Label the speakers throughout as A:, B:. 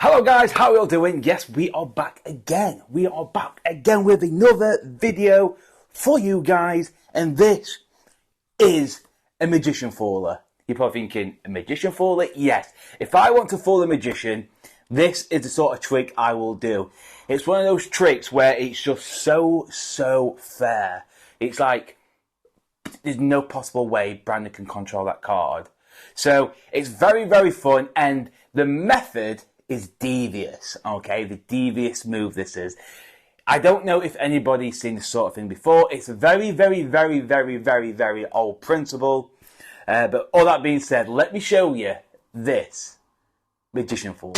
A: Hello guys, how are you all doing? Yes, we are back again. We are back again with another video for you guys, and this is a magician faller. You're probably thinking, a magician faller? Yes. If I want to fool a magician, this is the sort of trick I will do. It's one of those tricks where it's just so fair. It's like, there's no possible way Brandon can control that card. So, it's very fun, and the method is devious, okay? The devious move this is. I don't know if anybody's seen this sort of thing before. It's a very old principle. But all that being said, let me show you this magician fool.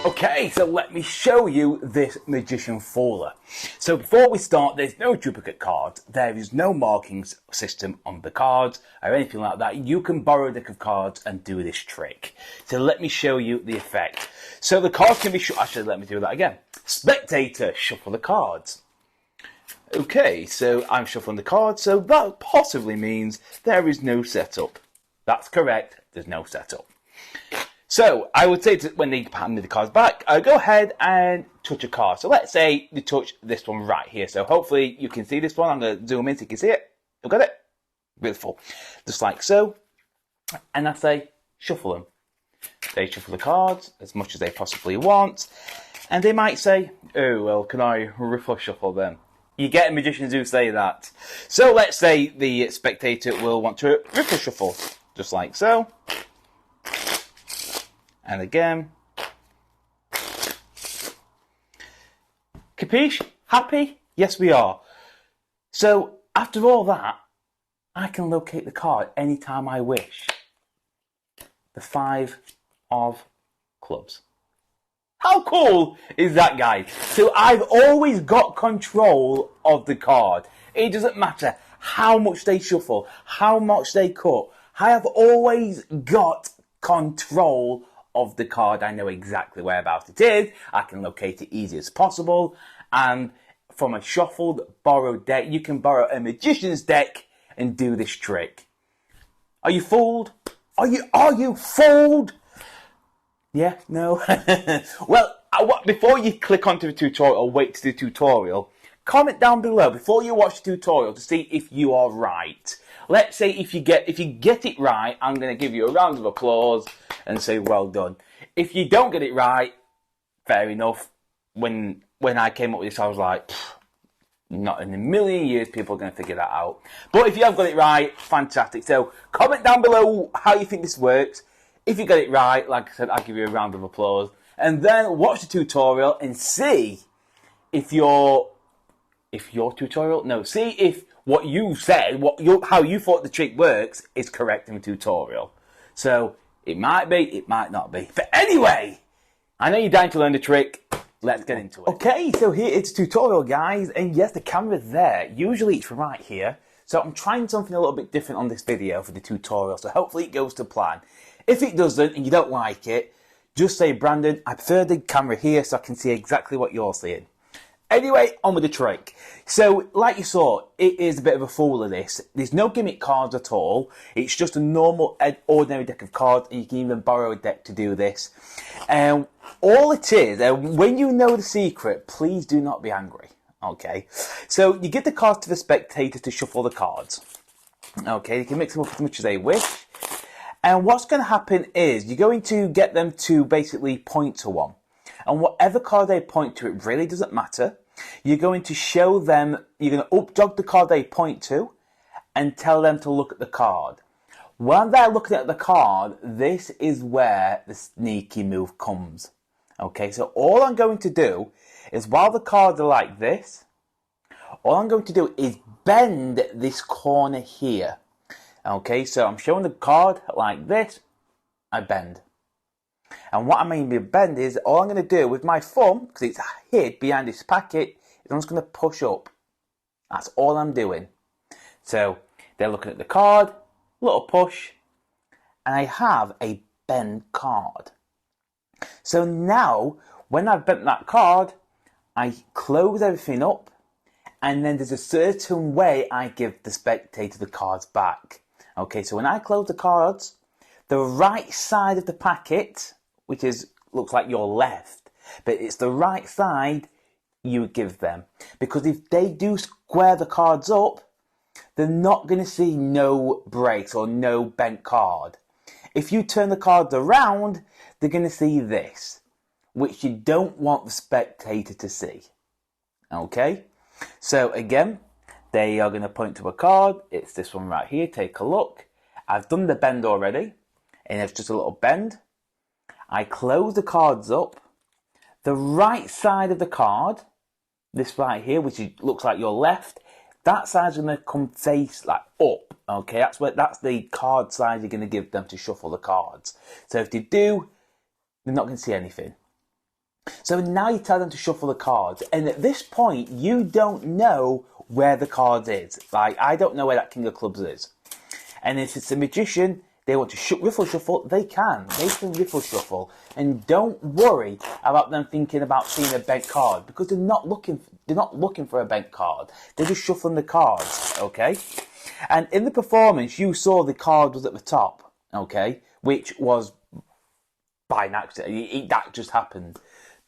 A: Okay, so let me show you this magician faller. So before we start, there's no duplicate cards. There is no markings system on the cards or anything like that. You can borrow a deck of cards and do this trick. So let me show you the effect. So the cards can be actually, let me do that again. Spectator, shuffle the cards. Okay, so I'm shuffling the cards, so that possibly means there is no setup. That's correct, there's no setup. So, I would say that when they hand me the cards back, I go ahead and touch a card. So let's say you touch this one right here. So hopefully you can see this one. I'm going to zoom in so you can see it. Look at it. Beautiful. Just like so. And I say, shuffle them. They shuffle the cards as much as they possibly want. And they might say, oh, well, can I riffle shuffle them? You get magicians who say that. So let's say the spectator will want to riffle shuffle. Just like so. And again. Capiche? Happy? Yes, we are. So, after all that, I can locate the card anytime I wish. The 5 of clubs. How cool is that, guys? So, I've always got control of the card. It doesn't matter how much they shuffle, how much they cut. I have always got control of the card. I know exactly whereabouts it is. I can locate it easy as possible. And from a shuffled, borrowed deck, you can borrow a magician's deck and do this trick. Are you fooled? Are you fooled? Yeah? No? Well, before you click onto the tutorial or wait to the tutorial, comment down below before you watch the tutorial to see if you are right. Let's say if you get it right, I'm going to give you a round of applause and say well done. If you don't get it right, fair enough. When I came up with this, I was like, not in a million years people are going to figure that out. But if you have got it right, fantastic. So comment down below how you think this works. If you get it right, like I said, I'll give you a round of applause. And then watch the tutorial and see if what you said, how you thought the trick works is correct in the tutorial. So, it might be, it might not be. But anyway, I know you're dying to learn the trick. Let's get into it. Okay, so here it's a tutorial, guys. And yes, the camera's there. Usually it's right here. So I'm trying something a little bit different on this video for the tutorial. So hopefully it goes to plan. If it doesn't and you don't like it, just say, Brandon, I prefer the camera here so I can see exactly what you're seeing. Anyway, on with the trick. So, like you saw, it is a bit of a fool of this. There's no gimmick cards at all. It's just a normal, ordinary deck of cards, and you can even borrow a deck to do this. All it is, when you know the secret, please do not be angry. Okay? So, you give the cards to the spectator to shuffle the cards. Okay? You can mix them up as much as they wish. And what's going to happen is, you're going to get them to basically point to one. And whatever card they point to, it really doesn't matter. You're going to show them, you're going to up-dog the card they point to and tell them to look at the card. While they're looking at the card, this is where the sneaky move comes. Okay, so all I'm going to do is while the cards are like this, all I'm going to do is bend this corner here. Okay, so I'm showing the card like this, I bend. And what I mean by bend is, all I'm going to do with my thumb, because it's hid behind this packet, is I'm just going to push up. That's all I'm doing. So, they're looking at the card, little push, and I have a bend card. So now, when I've bent that card, I close everything up, and then there's a certain way I give the spectator the cards back. Okay, so when I close the cards, the right side of the packet, which looks like your left, but it's the right side you would give them. Because if they do square the cards up, they're not going to see no breaks or no bent card. If you turn the cards around, they're going to see this, which you don't want the spectator to see. Okay? So again, they are going to point to a card. It's this one right here. Take a look. I've done the bend already, and it's just a little bend. I close the cards up. The right side of the card, this right here, which looks like your left, that side's going to come face like up. Okay, that's the card side you're going to give them to shuffle the cards. So if they do, they're not going to see anything. So now you tell them to shuffle the cards, and at this point you don't know where the card is. Like, I don't know where that King of Clubs is. And if it's a magician, they want to riffle shuffle, they can riffle shuffle, and don't worry about them thinking about seeing a bent card, because they're not looking for a bent card. They're just shuffling the cards, okay? And in the performance, you saw the card was at the top, okay, which was by an accident. That just happened.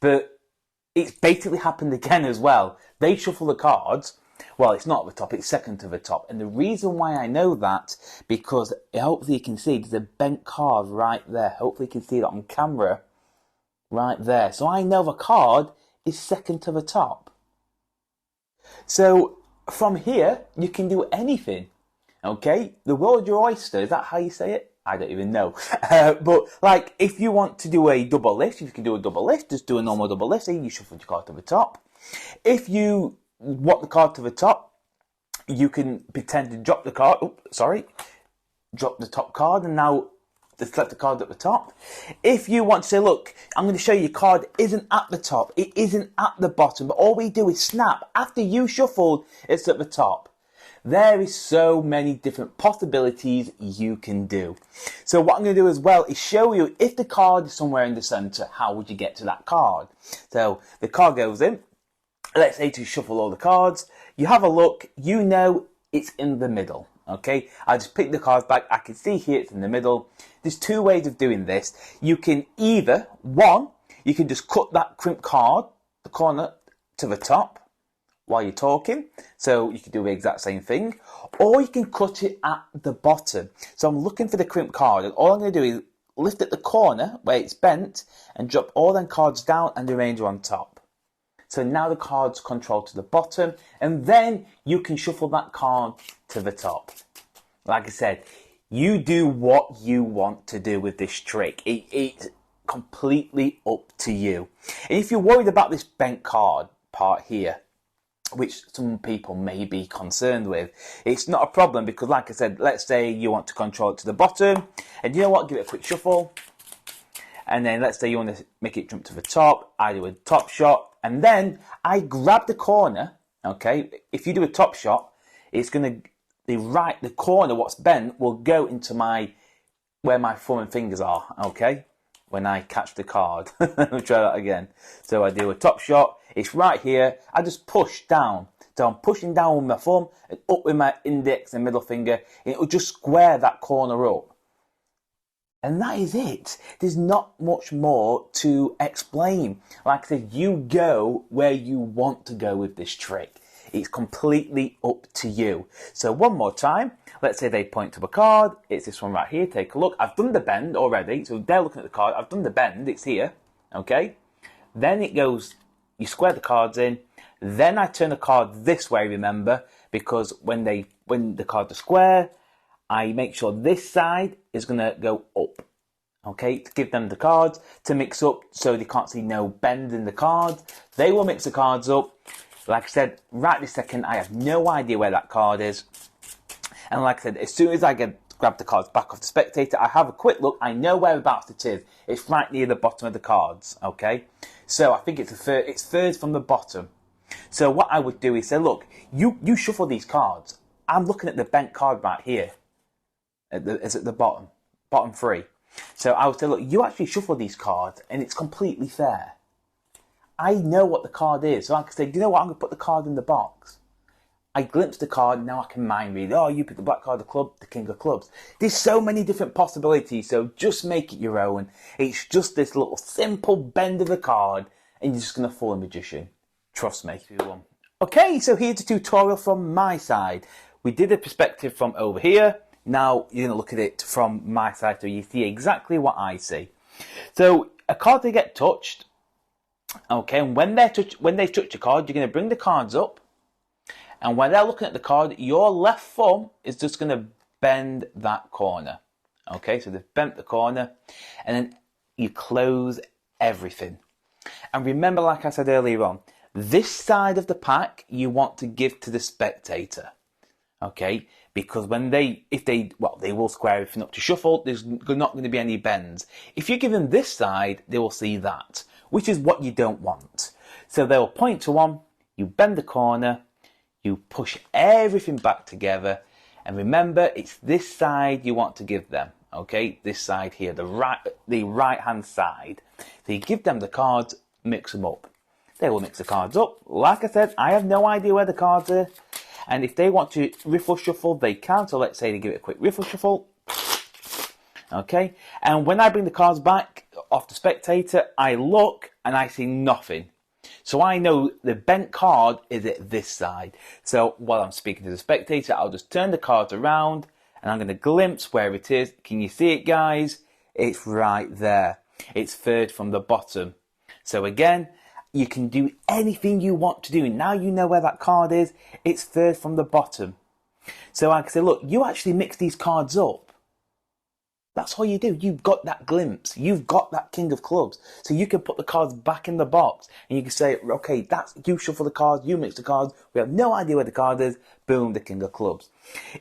A: But it's basically happened again as well. They shuffle the cards. Well, it's not at the top, it's second to the top. And the reason why I know that, because hopefully you can see there's a bent card right there. Hopefully you can see that on camera right there. So I know the card is second to the top. So from here, you can do anything. Okay? The world's your oyster. Is that how you say it? I don't even know. But, like, if you want to do a double lift, if you can do a double lift, just do a normal double lift. You shuffle your card to the top. If you want the card to the top, you can pretend to drop the card. Drop the top card, and now select the card at the top. If you want to say, look, I'm going to show you your card isn't at the top, it isn't at the bottom, but all we do is snap. After you shuffled, it's at the top. There is so many different possibilities you can do. So what I'm going to do as well is show you, if the card is somewhere in the centre, how would you get to that card? So the card goes in. Let's say to shuffle all the cards. You have a look. You know it's in the middle. Okay, I just pick the cards back. I can see here it's in the middle. There's two ways of doing this. You can either, one, you can just cut that crimp card, the corner, to the top while you're talking. So you can do the exact same thing. Or you can cut it at the bottom. So I'm looking for the crimp card, and all I'm going to do is lift at the corner where it's bent and drop all them cards down and the remainder on top. So now the card's controlled to the bottom, and then you can shuffle that card to the top. Like I said, you do what you want to do with this trick. It's completely up to you. And if you're worried about this bent card part here, which some people may be concerned with, it's not a problem, because like I said, let's say you want to control it to the bottom, and you know what, give it a quick shuffle. And then let's say you want to make it jump to the top. I do a top shot, and then I grab the corner. Okay, if you do a top shot, it's going to the corner what's bent will go into where my thumb and fingers are. Okay, when I catch the card. Let me try that again. So I do a top shot. It's right here. I just push down. So I'm pushing down with my thumb and up with my index and middle finger. And it will just square that corner up. And that is it. There's not much more to explain. Like I said, you go where you want to go with this trick. It's completely up to you. So one more time. Let's say they point to a card. It's this one right here. Take a look. I've done the bend already. So they're looking at the card. I've done the bend. It's here. Okay. Then it goes, you square the cards in. Then I turn the card this way, remember. Because when the cards are square, I make sure this side is going to go up, okay, to give them the cards to mix up so they can't see no bend in the cards. They will mix the cards up. Like I said, right this second, I have no idea where that card is. And like I said, as soon as I grab the cards back off the spectator, I have a quick look. I know whereabouts it is. It's right near the bottom of the cards, okay? So I think it's third from the bottom. So what I would do is say, look, you shuffle these cards. I'm looking at the bent card right here. It's at the bottom three. So I would say, look, you actually shuffle these cards, and it's completely fair. I know what the card is, so I can say, you know what, I'm going to put the card in the box. I glimpsed the card, now I can mind read. Oh, you pick the black card, the club, the king of clubs. There's so many different possibilities, so just make it your own. It's just this little simple bend of the card, and you're just going to fool a magician. Trust me. Okay, so here's a tutorial from my side. We did a perspective from over here. Now you're going to look at it from my side so you see exactly what I see. So a card they get touched. Okay, and when they touch the card, you're going to bring the cards up. And when they're looking at the card, your left thumb is just going to bend that corner. Okay, so they've bent the corner. And then you close everything. And remember, like I said earlier on, this side of the pack you want to give to the spectator. Okay, because when they will square everything up to shuffle, there's not going to be any bends. If you give them this side, they will see that, which is what you don't want. So they'll point to one, you bend the corner, you push everything back together, and remember, it's this side you want to give them. Okay, this side here, the right hand side. So you give them the cards, mix them up. They will mix the cards up. Like I said, I have no idea where the cards are. And if they want to riffle shuffle, they can. So let's say they give it a quick riffle shuffle. Okay. And when I bring the cards back off the spectator, I look and I see nothing. So I know the bent card is at this side. So while I'm speaking to the spectator, I'll just turn the cards around and I'm going to glimpse where it is. Can you see it, guys? It's right there. It's third from the bottom. So again, you can do anything you want to do. Now you know where that card is. It's third from the bottom. So I can say, look, you actually mix these cards up. That's all you do. You've got that glimpse. You've got that king of clubs. So you can put the cards back in the box. And you can say, okay, that's you shuffle the cards, you mix the cards. We have no idea where the card is. Boom, the king of clubs.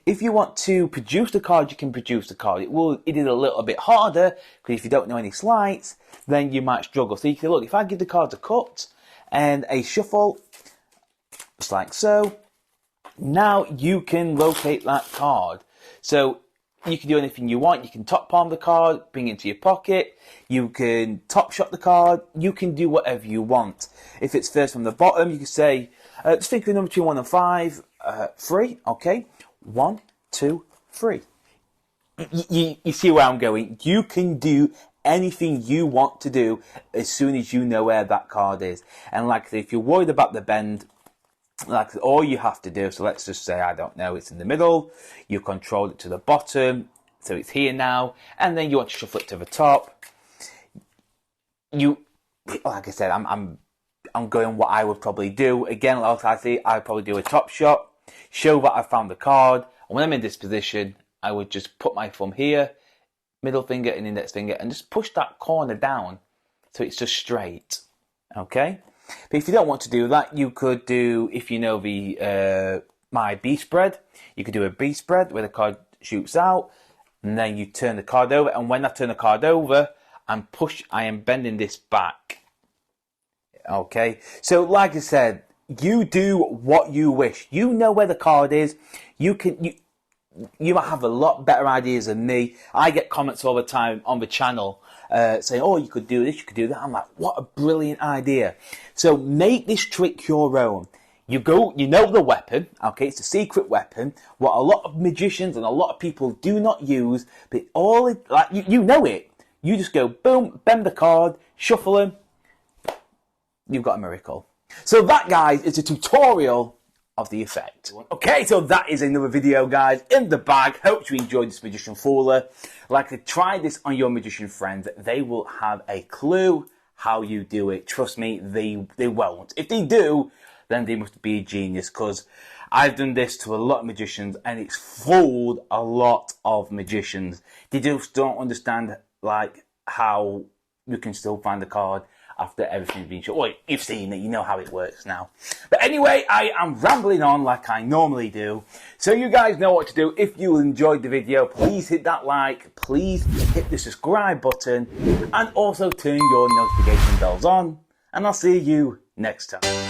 A: If you want to produce the card, you can produce the card. It is a little bit harder, because if you don't know any sleights, then you might struggle. So you can look, if I give the cards a cut and a shuffle, just like so, now you can locate that card. So you can do anything you want. You can top palm the card, bring it into your pocket. You can top shot the card. You can do whatever you want. If it's first from the bottom, you can say, just think of the number between 1 and 5, 3, okay? 1, 2, 3. You see where I'm going. You can do anything you want to do as soon as you know where that card is. And like I say, if you're worried about the bend, like all you have to do, so let's just say, I don't know, it's in the middle, you control it to the bottom, so it's here now, and then you want to shuffle it to the top. Like I said, I'm going what I would probably do. Again, like I say, I'd probably do a top shot, show that I found the card, and when I'm in this position, I would just put my thumb here, middle finger and index finger, and just push that corner down so it's just straight. Okay? But if you don't want to do that, you could do, if you know the my B spread, you could do a B spread where the card shoots out, and then you turn the card over, and when I turn the card over, I am bending this back. Okay? So like I said, you do what you wish. You know where the card is. You might have a lot better ideas than me. I get comments all the time on the channel saying, oh, you could do this, you could do that. I'm like, what a brilliant idea. So make this trick your own. You know the weapon, okay, it's a secret weapon, what a lot of magicians and a lot of people do not use, but you know it. You just go, boom, bend the card, shuffle them, you've got a miracle. So that, guys, is a tutorial of the effect. Okay, so that is another video, guys, in the bag. Hope you enjoyed this Magician Fooler. Like to try this on your magician friends. They will have a clue how you do it. Trust me, they won't. If they do, then they must be a genius, because I've done this to a lot of magicians and it's fooled a lot of magicians. They just don't understand like how you can still find the card after everything's been shown. Well, you've seen it, you know how it works now. But anyway, I am rambling on like I normally do. So you guys know what to do. If you enjoyed the video, please hit that like, please hit the subscribe button, and also turn your notification bells on. And I'll see you next time.